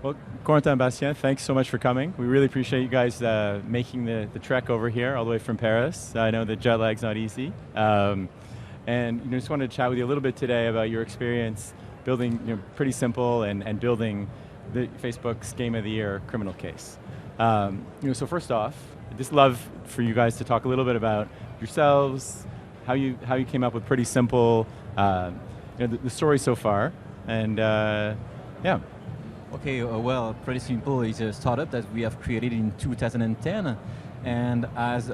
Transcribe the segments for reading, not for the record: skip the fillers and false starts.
Well, Corentin and Bastien, thanks so much for coming. We really appreciate you guys making the trek over here all the way from Paris. I know the jet lag's not easy. And just wanted to chat with you a little bit today about your experience building pretty simple and building the Facebook's Game of the Year Criminal Case. So first off, I'd just love for you guys to talk a little bit about yourselves, how you came up with pretty simple, the story so far, and yeah. Okay, well, Pretty Simple is a startup that we have created in 2010, and as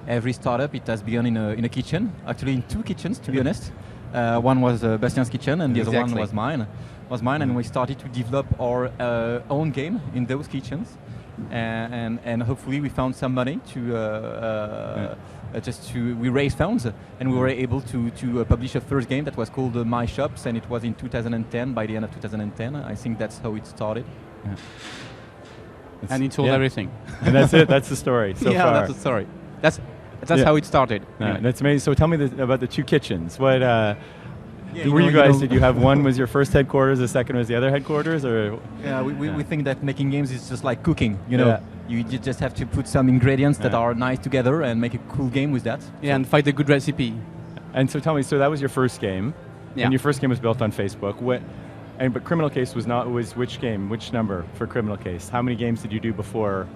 every startup, it has begun in a kitchen, actually in two kitchens, to be honest. One was Bastien's kitchen, and the other one was mine. And we started to develop our own game in those kitchens, and hopefully we found some money we raised funds, and we were able to publish a first game that was called My Shops, and it was in 2010. By the end of 2010, I think that's how it started. Yeah. And it told everything. And that's it. That's the story so far. Yeah, that's the story. That's how it started. That's amazing. So tell me about the two kitchens. What were you guys? Did you have one was your first headquarters, the second was the other headquarters, or? Yeah, we think that making games is just like cooking. You just have to put some ingredients that are nice together and make a cool game with that. Yeah, and find a good recipe. And so tell me, so that was your first game, and your first game was built on Facebook. But Criminal Case was which game? Which number for Criminal Case? How many games did you do before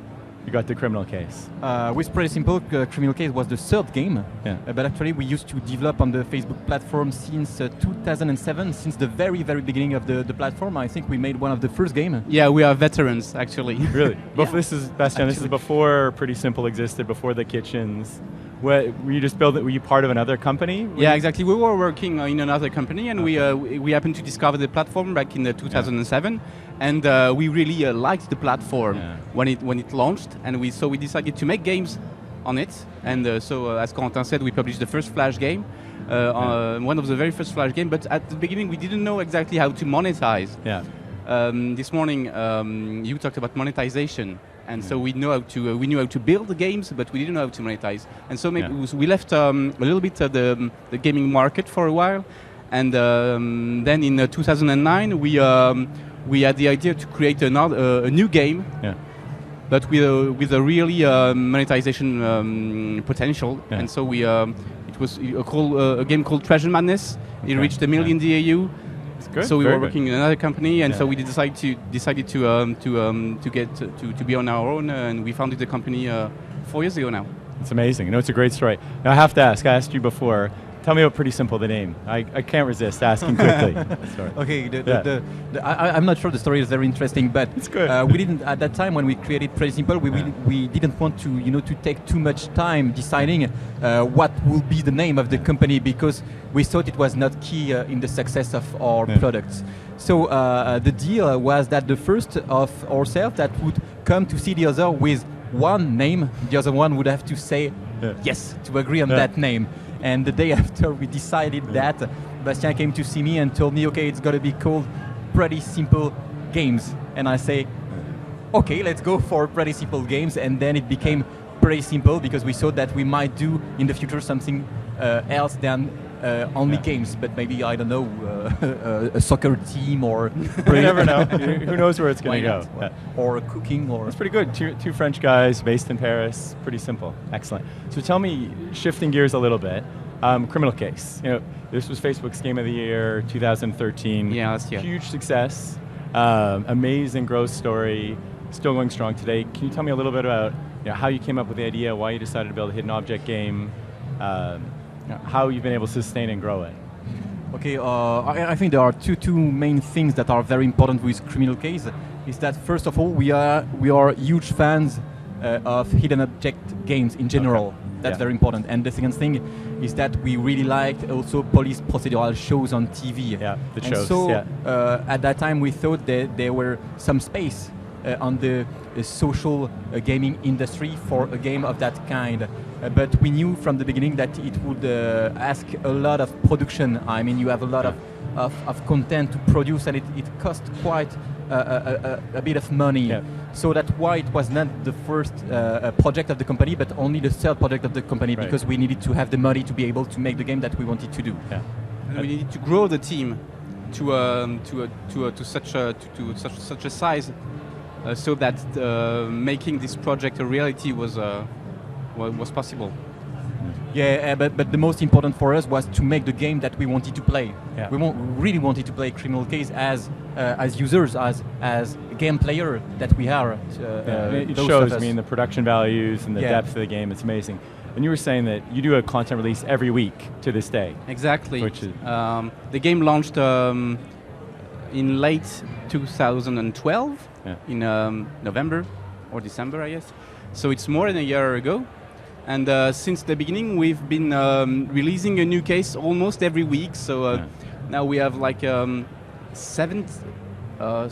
you got the Criminal Case? With Pretty Simple, Criminal Case was the third game. Yeah. But actually, we used to develop on the Facebook platform since 2007, since the very, very beginning of the platform. I think we made one of the first games. Yeah, we are veterans, actually. Really? This is Bastien. This is before Pretty Simple existed, before the kitchens. Were you part of another company? Yeah, exactly. We were working in another company, and we happened to discover the platform back in 2007, and we really liked the platform when it launched, and we decided to make games on it. And so, as Corentin said, we published the first Flash game, one of the very first Flash games. But at the beginning, we didn't know exactly how to monetize. Yeah. This morning, you talked about monetization. And so we knew how to build the games, but we didn't know how to monetize. And so we left a little bit the gaming market for a while, and then in 2009 we had the idea to create a new game, but with a really monetization potential. And so it was a game called Treasure Madness. It reached 1 million DAU. Good. So we were working in another company, and so we decided to be on our own, and we founded the company 4 years ago now. It's amazing. It's a great story. Now I have to ask. I asked you before. Tell me about Pretty Simple, the name. I can't resist asking quickly. Okay, I'm not sure the story is very interesting, but it's good. We didn't at that time when we created Pretty Simple. We didn't want to take too much time deciding what will be the name of the company, because we thought it was not key in the success of our products. So the deal was that the first of ourselves that would come to see the other with one name, the other one would have to say yes to agree on that name. And the day after we decided that, Bastien came to see me and told me, okay, it's got to be called Pretty Simple Games. And I say, okay, let's go for Pretty Simple Games. And then it became Pretty Simple, because we thought that we might do in the future something else than only games, but maybe, I don't know, a soccer team, or you never know. Who knows where it's going to go? Or cooking, or it's pretty good. Two French guys based in Paris. Pretty simple. Excellent. So tell me, shifting gears a little bit, Criminal Case. This was Facebook's Game of the Year 2013. Yeah, last year. Huge success. Amazing growth story. Still going strong today. Can you tell me a little bit about how you came up with the idea, why you decided to build a hidden object game? How you've been able to sustain and grow it? Okay, I think there are two main things that are very important with Criminal Case. Is that first of all, we are huge fans of hidden object games in general. Okay. That's very important. And the second thing is that we really liked also police procedural shows on TV. Yeah, the and shows. So at that time we thought that there were some space on the social gaming industry for a game of that kind. But we knew from the beginning that it would ask a lot of production. I mean, you have a lot of content to produce, and it cost quite a bit of money. Yeah. So that's why it was not the first project of the company, but only the third project of the company, because we needed to have the money to be able to make the game that we wanted to do. Yeah. And we needed to grow the team. to such a size, so that making this project a reality was possible. Yeah, but the most important for us was to make the game that we wanted to play. Yeah. We really wanted to play Criminal Case as users, as game player that we are. It those shows, of us. I mean, the production values and the Yeah. depth of the game. It's amazing. And you were saying that you do a content release every week to this day. Exactly. Which is- the game launched in late 2012, Yeah. in November or December, I guess. So it's more than a year ago. And since the beginning, we've been releasing a new case almost every week. So Yeah. now we have like 60 or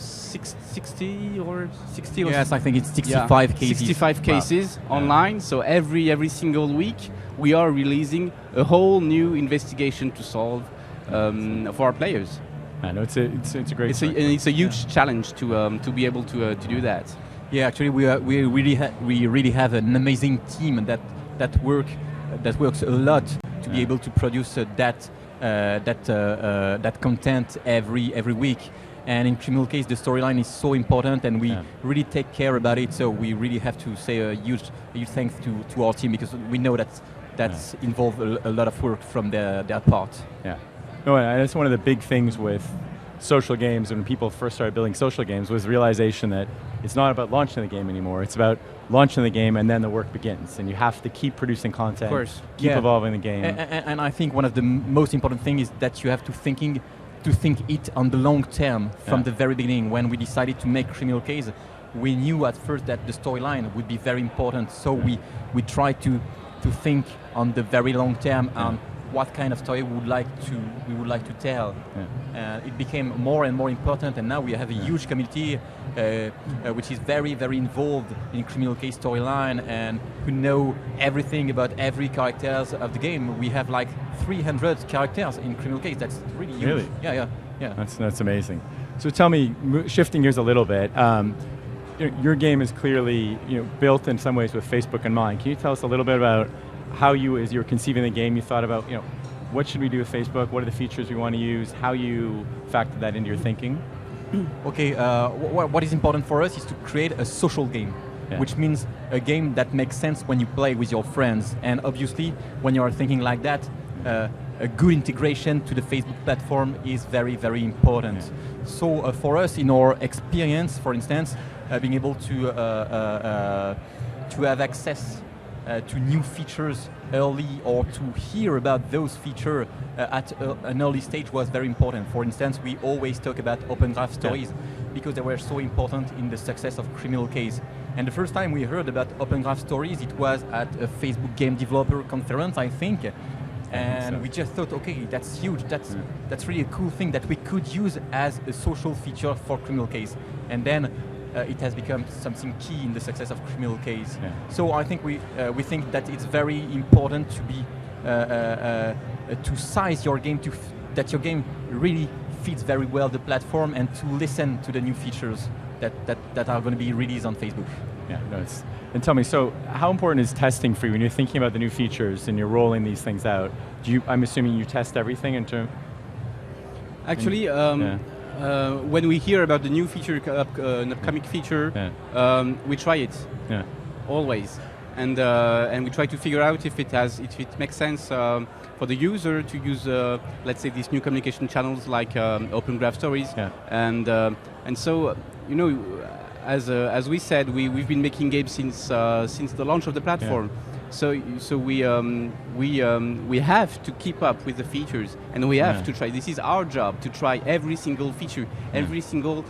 60 or Yes, I think it's 65 cases. 65 Wow. cases online. So every single week we are releasing a whole new investigation to solve for our players. I know it's a great. And it's a huge challenge to be able to do that. Yeah, actually, we really have an amazing team that works a lot to be able to produce that content every week. And in Criminal Case, the storyline is so important, and we really take care about it. So we really have to say a huge thanks to our team, because we know that's involved a lot of work from their part. Yeah. No, and that's one of the big things with social games when people first started building social games was the realization that it's not about launching the game anymore. It's about launching the game and then the work begins. And you have to keep producing content, Of course. keep evolving the game. And I think one of the most important things is that you have to think it on the long term from the very beginning. When we decided to make Criminal Case, we knew at first that the storyline would be very important. So we tried to think on the very long term on what kind of story we would like to tell. It became more and more important, and now we have a huge community which is very, very involved in Criminal Case storyline and who know everything about every characters of the game. We have like 300 characters in Criminal Case. That's really huge. Really? Yeah. That's amazing. So tell me, shifting gears a little bit, your game is clearly built in some ways with Facebook in mind. Can you tell us a little bit about how you, as you were conceiving the game, you thought about what should we do with Facebook? What are the features we want to use? How you factor that into your thinking? Okay, what is important for us is to create a social game, which means a game that makes sense when you play with your friends. And obviously, when you are thinking like that, a good integration to the Facebook platform is very, very important. So for us, in our experience, for instance, being able to have access to new features early, or to hear about those features at an early stage, was very important. For instance, we always talk about open graph stories because they were so important in the success of Criminal Case. And the first time we heard about open graph stories, it was at a Facebook game developer conference, I think. And we just thought, okay, that's huge. That's really a cool thing that we could use as a social feature for Criminal Case. And then it has become something key in the success of Criminal Case. So I think we think that it's very important to be to size your game that your game really fits very well the platform, and to listen to the new features that are going to be released on Facebook. And tell me, so how important is testing for you when you're thinking about the new features and you're rolling these things out? I'm assuming you test everything in terms. Actually. When we hear about the new feature, an upcoming feature, we try it always, and we try to figure out if it makes sense for the user to use, let's say, these new communication channels like open graph stories, and so as we said, we've been making games since the launch of the platform. So we have to keep up with the features, and we have to try. This is our job, to try every single feature, every single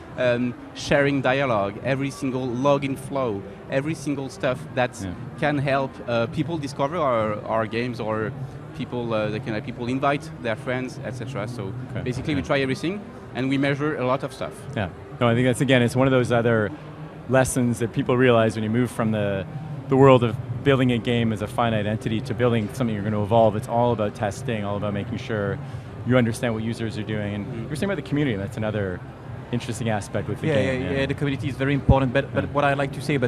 sharing dialogue, every single login flow, every single stuff that can help people discover our games, or people invite their friends, etc. So basically, we try everything, and we measure a lot of stuff. No, I think it's one of those other lessons that people realize when you move from the world of building a game as a finite entity to building something you're going to evolve. It's all about testing, all about making sure you understand what users are doing. And you're saying about the community, that's another interesting aspect with the game. Yeah, the community is very important. But what I like to say,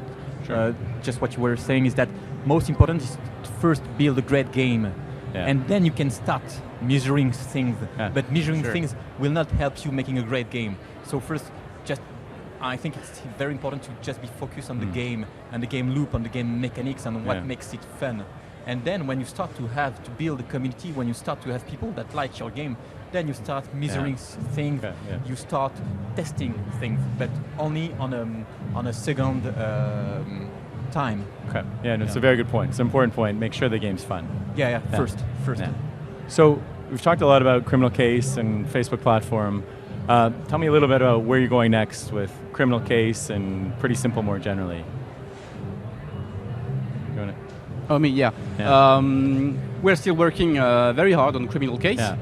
just what you were saying, is that most important is to first build a great game. Yeah. and then you can start measuring things. Yeah. But measuring Sure. things will not help you making a great game. So first, I think it's very important to just be focused on the game and the game loop, on the game mechanics, and what makes it fun. And then when you start to build a community, when you start to have people that like your game, then you start measuring things, you start testing things, but only on a second time. Okay. Yeah, no, it's a very good point. It's an important point. Make sure the game's fun. Yeah. First. Yeah. So we've talked a lot about Criminal Case and Facebook platform. Tell me a little bit about where you're going next with Criminal Case and Pretty Simple more generally. You wanna- Oh, me, yeah. We're still working very hard on Criminal Case. Yeah.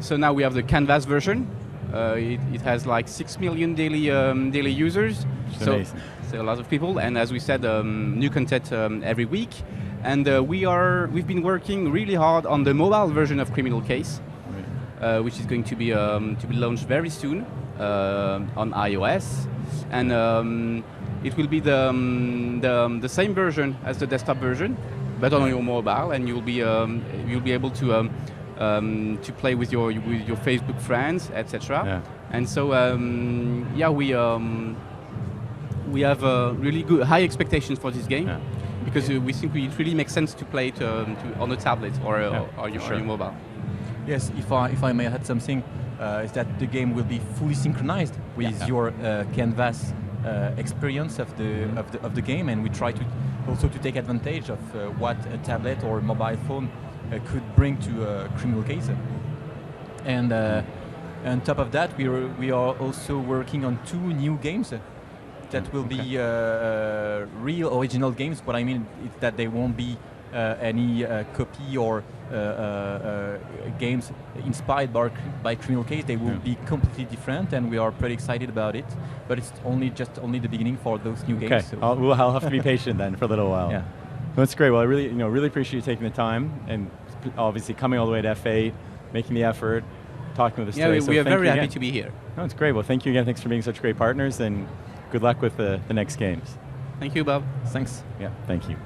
So now we have the Canvas version. It has like 6 million daily users. It's So amazing. a lot of people, and as we said, new content every week. And we've been working really hard on the mobile version of Criminal Case, which is going to be launched very soon on iOS, and it will be the same version as the desktop version, but on your mobile, and you'll be able to play with your Facebook friends, etc. Yeah. And so we have really good high expectations for this game, because we think it really makes sense to play it on a tablet or your mobile. Yes, if I may add something, is that the game will be fully synchronized with your Canvas experience of the game, and we try to also to take advantage of what a tablet or a mobile phone could bring to a Criminal Case. And on top of that, we are also working on 2 new games that will be real original games. What I mean is that they won't be any copy or games inspired by Criminal Case. They will be completely different, and we are pretty excited about it. But it's only the beginning for those new games. Okay, So. I'll have to be patient then for a little while. Yeah. That's great. Well, I really appreciate you taking the time and obviously coming all the way to F8, making the effort, talking with us today. Yeah, we are thank very you happy again. to be here. No, it's great. Well, thank you again. Thanks for being such great partners, and good luck with the next games. Thank you, Bob. Thanks. Yeah, thank you.